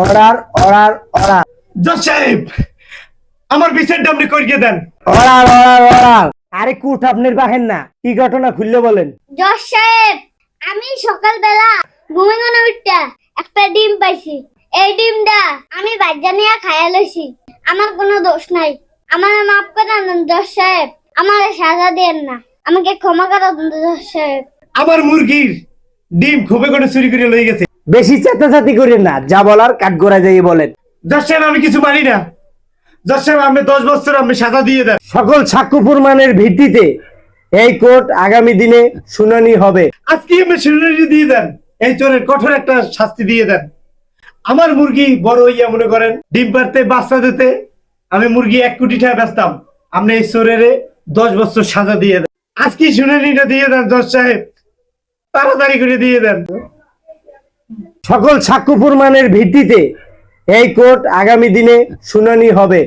Order order order জজ সাহেব, আমার বিচারটা আপনি করিয়ে দেন। Order order order. আরে কুঠ আপনার বাহেন না, কি ঘটনা খুললে বলেন। জজ সাহেব, আমি সকালবেলা ঘুমে ঘুমে উঠটা একটা ডিম পাইছি। এই ডিমটা আমি বাচ্চা নিয়ে খাইয়া লইছি। আমার কোনো দোষ নাই, আমার মাফ করে দেন জজ সাহেব। আমার সাজা দেন না, আমাকে ক্ষমা করে দেন জজ সাহেব। আমার মুরগির ডিম খুবই করে চুরি করে লয়ে গেছে। বেশি চেতাচাতি করেন না, যা বলার কাঠগড়ায় যাই বলেন। জজ সাহেব, আমি কিছু মানি না। জজ সাহেব, আপনি 10 বছর আপনি সাজা দিয়ে দেন। সকল সাক্ষ্য প্রমাণের ভিত্তিতে এই কোর্ট আগামী দিনে শুনানি হবে। আজকে আপনি শুনানি দিয়ে দেন, এই চোরের কঠোর একটা শাস্তি দিয়ে দেন। আমার মুরগি বড় হইয়া মনে করেন ডিম পারতে বাচ্চা দিতে আমি মুরগি 1 কোটি টাকা বেচতাম। আপনি এই চোরের 10 বছর সাজা দিয়ে দেন। আজকে শুনানিটা দিয়ে দেন জজ সাহেব, তাড়াতাড়ি করে দিয়ে দেন। সকল সাক্ষ্য প্রমাণের ভিত্তিতে এই কোর্ট আগামী দিনে শুনানি হবে।